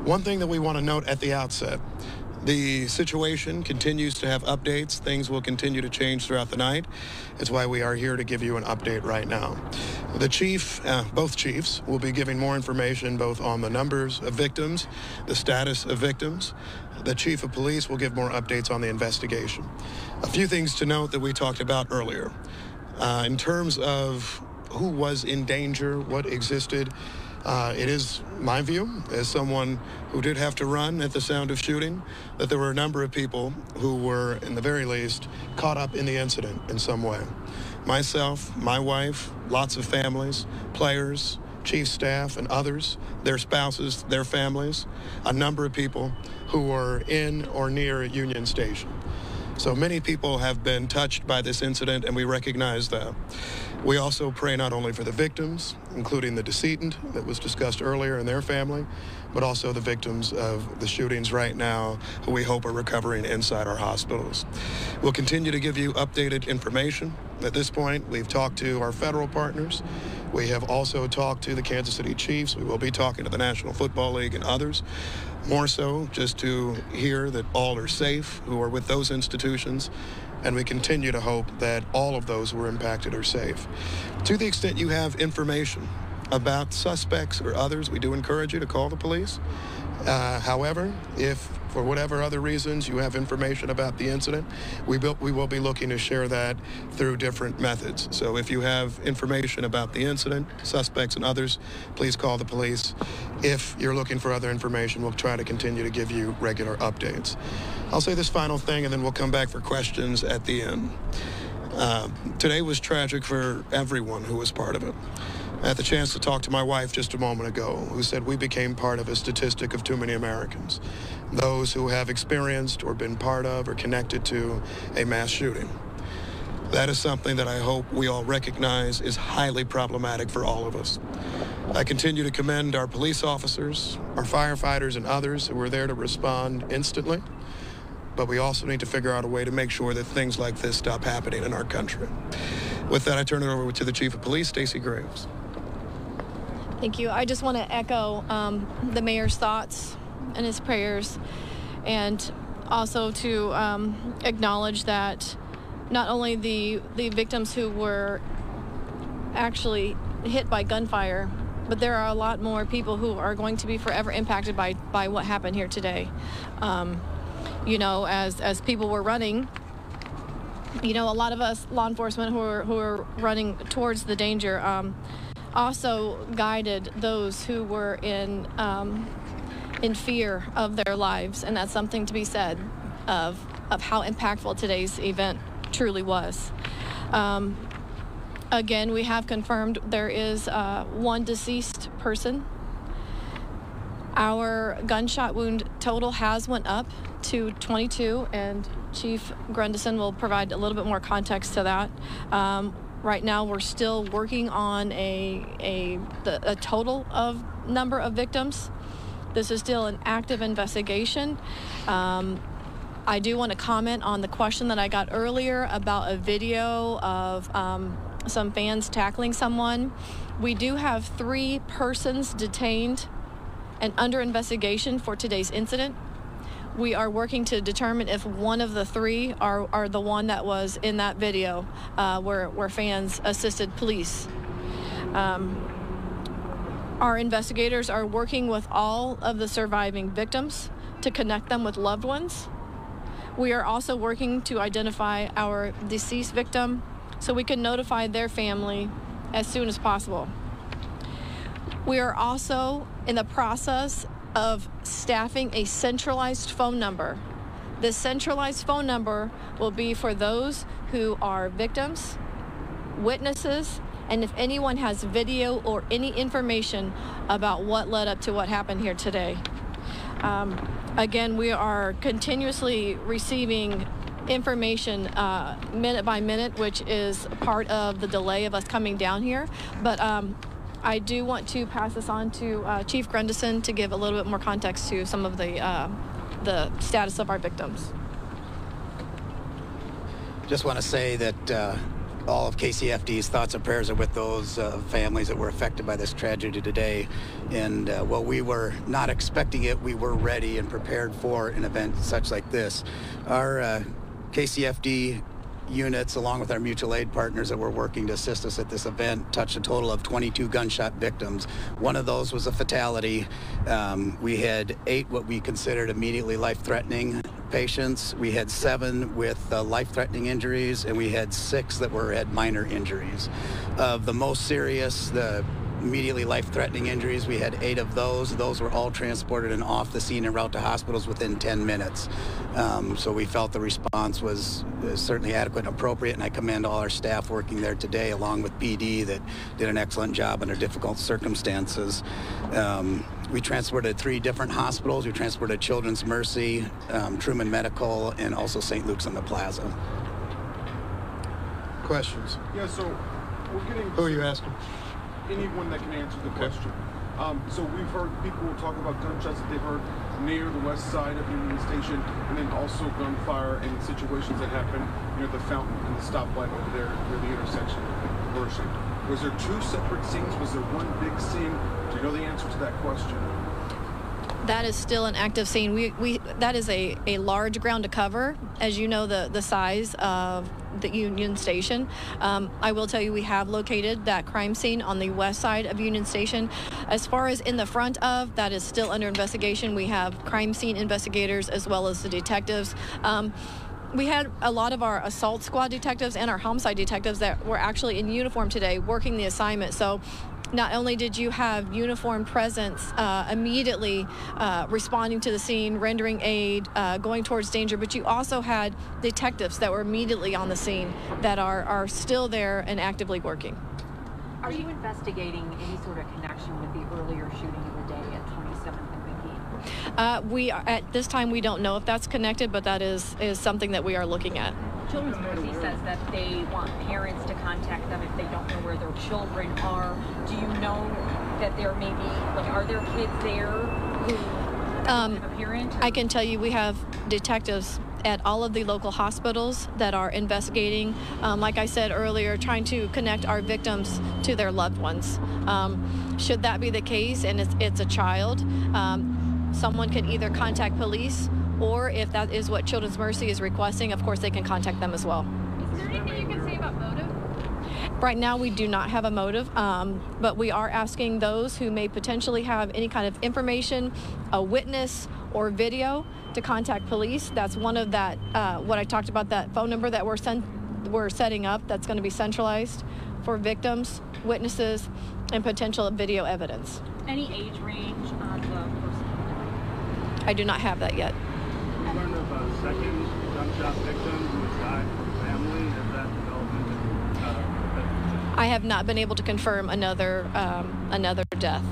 One thing that we want to note at the outset, the situation continues to have updates. Things will continue to change throughout the night. It's why we are here to give you an update right now. The chief, both chiefs, will be giving more information both on the numbers of victims, the status of victims. The chief of police will give more updates on the investigation. A few things to note that we talked about earlier. In terms of who was in danger, what existed, it is my view, as someone who did have to run at the sound of shooting, that there were a number of people who were, in the very least, caught up in the incident in some way. Myself, my wife, lots of families, players, chief staff, and others, their spouses, their families, a number of people who were in or near Union Station. So many people have been touched by this incident, and we recognize that. We also pray not only for the victims, including the decedent that was discussed earlier and their family, but also the victims of the shootings right now, who we hope are recovering inside our hospitals. We'll continue to give you updated information. At this point, we've talked to our federal partners. We have also talked to the Kansas City Chiefs. We will be talking to the National Football League and others. More so, just to hear that all are safe who are with those institutions, and we continue to hope that all of those who were impacted are safe. To the extent you have information about suspects or others, we do encourage you to call the police. However, if for whatever other reasons you have information about the incident, we will be looking to share that through different methods. So if you have information about the incident, suspects and others, please call the police. If you're looking for other information, we'll try to continue to give you regular updates. I'll say this final thing, and then we'll come back for questions at the end. Today was tragic for everyone who was part of it. I had the chance to talk to my wife just a moment ago, who said we became part of a statistic of too many Americans, those who have experienced or been part of or connected to a mass shooting. That is something that I hope we all recognize is highly problematic for all of us. I continue to commend our police officers, our firefighters, and others who were there to respond instantly. But we also need to figure out a way to make sure that things like this stop happening in our country. With that, I turn it over to the Chief of Police, Stacey Graves. Thank you. I just want to echo the mayor's thoughts and his prayers, and also to acknowledge that not only the victims who were actually hit by gunfire, but there are a lot more people who are going to be forever impacted by what happened here today. You know, as people were running, you know, a lot of us law enforcement who are running towards the danger also guided those who were in fear of their lives, and that's something to be said of how impactful today's event truly was. Again, we have confirmed there is one deceased person. Our gunshot wound total has went up to 22, and Chief Grundison will provide a little bit more context to that. Right now, we're still working on a total of number of victims. This is still an active investigation. I do want to comment on the question that I got earlier about a video of some fans tackling someone. We do have 3 persons detained and under investigation for today's incident. We are working to determine if one of the 3 are the one that was in that video where fans assisted police. Our investigators are working with all of the surviving victims to connect them with loved ones. We are also working to identify our deceased victim so we can notify their family as soon as possible. We are also in the process of staffing a centralized phone number. This centralized phone number will be for those who are victims, witnesses, and if anyone has video or any information about what led up to what happened here today. Again, we are continuously receiving information minute by minute, which is part of the delay of us coming down here. But I do want to pass this on to Chief Grundison to give a little bit more context to some of the status of our victims. Just want to say that all of KCFD's thoughts and prayers are with those families that were affected by this tragedy today. And while we were not expecting it, we were ready and prepared for an event such like this. Our KCFD units, along with our mutual aid partners that were working to assist us at this event, touched a total of 22 gunshot victims. One of those was a fatality. We had 8 what we considered immediately life-threatening patients. We had 7 with life-threatening injuries, and we had 6 that had minor injuries. Of the most serious, the immediately life-threatening injuries, we had 8 of those. Those were all transported and off the scene en route to hospitals within 10 minutes. So we felt the response was certainly adequate and appropriate, and I commend all our staff working there today, along with PD, that did an excellent job under difficult circumstances. We transported 3 different hospitals. We transported Children's Mercy, Truman Medical, and also St. Luke's on the Plaza. Questions? Yeah, so we're getting... Who are you asking? Anyone that can answer the question. So we've heard people talk about gunshots that they've heard near the west side of Union Station, and then also gunfire in situations that happen near the fountain and the stoplight over there near the intersection of Mercy. Was there 2 separate scenes? Was there one big scene? Do you know the answer to that question? That is still an active scene. That is a large ground to cover, as you know, the size of the Union Station. I will tell you, we have located that crime scene on the west side of Union Station. As far as in the front of, that is still under investigation. We have crime scene investigators as well as the detectives. We had a lot of our assault squad detectives and our homicide detectives that were actually in uniform today working the assignment. So not only did you have uniformed presence immediately responding to the scene, rendering aid, going towards danger, but you also had detectives that were immediately on the scene that are still there and actively working. Are you investigating any sort of connection with the earlier shooting of the day at 27th and McGee? We are, at this time, we don't know if that's connected, but that is something that we are looking at. Children's Mercy says that they want parents to contact them if they don't know where their children are. Do you know that there may be, are there kids there who have a parent? I can tell you we have detectives at all of the local hospitals that are investigating, like I said earlier, trying to connect our victims to their loved ones. Should that be the case and it's a child, someone can either contact police, or if that is what Children's Mercy is requesting, of course they can contact them as well. Is there anything you can say about motive? Right now we do not have a motive, but we are asking those who may potentially have any kind of information, a witness or video, to contact police. That's one of that, what I talked about, that phone number that we're setting up that's going to be centralized for victims, witnesses, and potential video evidence. Any age range on the person? I do not have that yet. We learned of a second gunshot victim who has died from family. Has that development? I have not been able to confirm another death.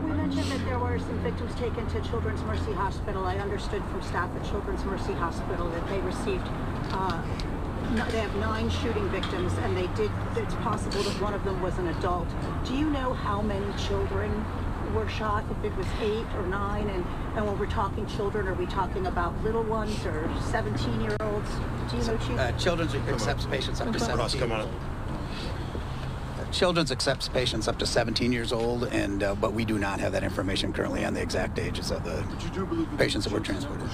We mentioned that there were some victims taken to Children's Mercy Hospital. I understood from staff at Children's Mercy Hospital that they received, they have 9 shooting victims, and it's possible that one of them was an adult. Do you know how many children were shot, if it was 8 or 9, and when we're talking children, are we talking about little ones or 17-year-olds? Do you know, Chief? Children's accepts patients up to 17 years old. Children's accepts patients up to 17 years old, and but we do not have that information currently on the exact ages of the patients that were transported.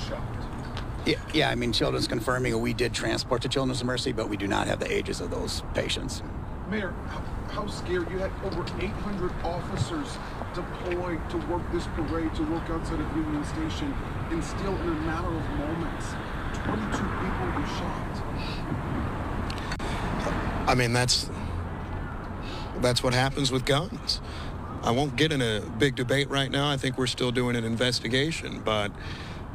Yeah, I mean, Children's confirming we did transport to Children's Mercy, but we do not have the ages of those patients. Mayor, how scared? You had over 800 officers deployed to work this parade, to work outside of Union Station, and still in a matter of moments, 22 people were shot. I mean, that's what happens with guns. I won't get in a big debate right now. I think we're still doing an investigation, but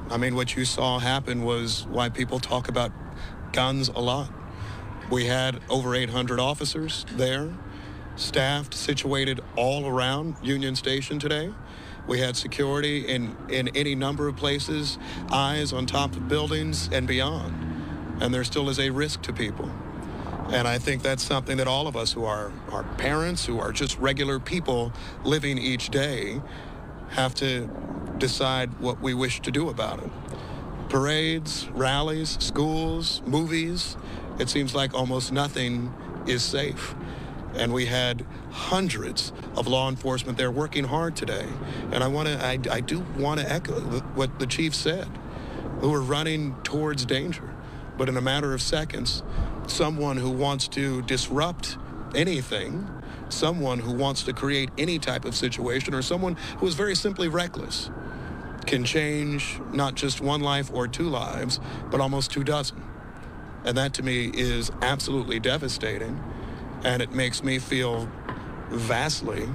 I mean, what you saw happen was why people talk about guns a lot. We had over 800 officers there, staffed, situated all around Union Station today. We had security in any number of places, eyes on top of buildings and beyond. And there still is a risk to people. And I think that's something that all of us who are parents, who are just regular people living each day, have to decide what we wish to do about it. Parades, rallies, schools, movies, it seems like almost nothing is safe. And we had hundreds of law enforcement there working hard today. And I do want to echo what the chief said, who are running towards danger. But in a matter of seconds, someone who wants to disrupt anything, someone who wants to create any type of situation, or someone who is very simply reckless, can change not just one life or two lives, but almost 24. And that to me is absolutely devastating. And it makes me feel vastly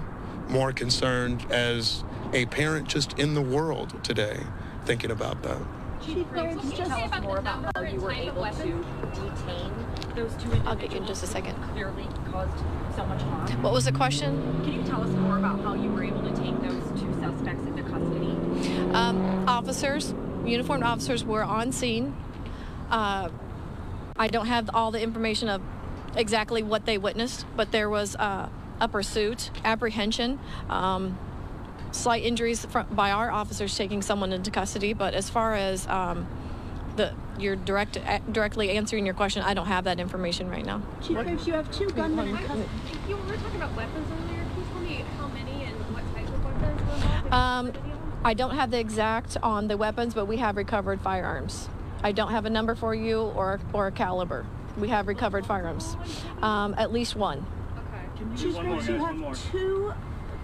more concerned as a parent just in the world today thinking about that. Chief Graves, can you tell us more about how you were able to detain those two individuals? I'll get you in just a second. Who clearly caused so much harm? What was the question? Can you tell us more about how you were able to take those two suspects into custody? Officers, uniformed officers were on scene. I don't have all the information of exactly what they witnessed, but there was a pursuit, apprehension, slight injuries by our officers taking someone into custody. But as far as you're directly answering your question, I don't have that information right now. Chief Graves, you have two gunmen in custody. You were talking about weapons earlier. Can you tell me how many and what type of weapons were involved? I don't have the exact on the weapons, but we have recovered firearms. I don't have a number for you or a caliber. We have recovered firearms, at least one. Okay. Chief Graves, you have two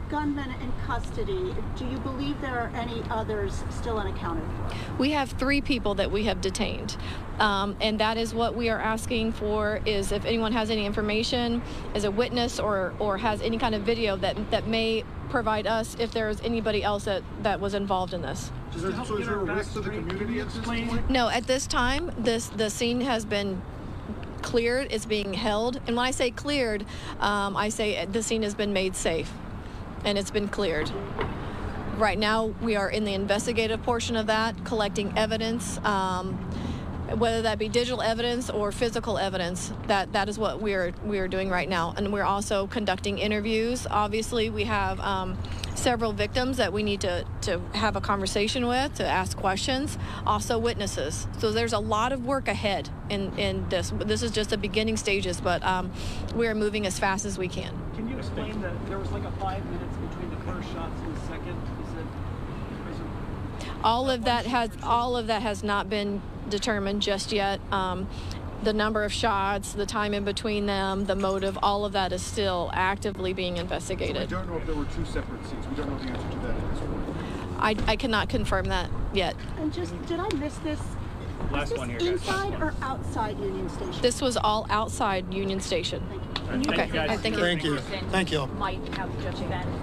gunmen in custody. Do you believe there are any others still unaccounted for? We have 3 people that we have detained, and that is what we are asking for, is if anyone has any information, is a witness or has any kind of video that may provide us if there's anybody else that was involved in this. So is there a risk to the community at this point? No, at this time, the scene has been cleared. It's being held, and when I say cleared, I say the scene has been made safe, and it's been cleared. Right now, we are in the investigative portion of that, collecting evidence, whether that be digital evidence or physical evidence. That is what we are doing right now, and we're also conducting interviews. Obviously, we have several victims that we need to have a conversation with, to ask questions, also witnesses. So there's a lot of work ahead in this. This is just the beginning stages, but we are moving as fast as we can. Can you explain that there was like a 5 minutes between the first shots and the second? All of that has not been determined just yet. The number of shots, the time in between them, the motive, all of that is still actively being investigated. So we don't know if there were 2 separate scenes. We don't know the answer to that at this point. I cannot confirm that yet. And just, did I miss this? Last Was one this here, guys. inside or outside Union Station? This was all outside Union Station. Thank you. Okay, Thank you, guys. thank you. Thank you. Thank you. Might have just been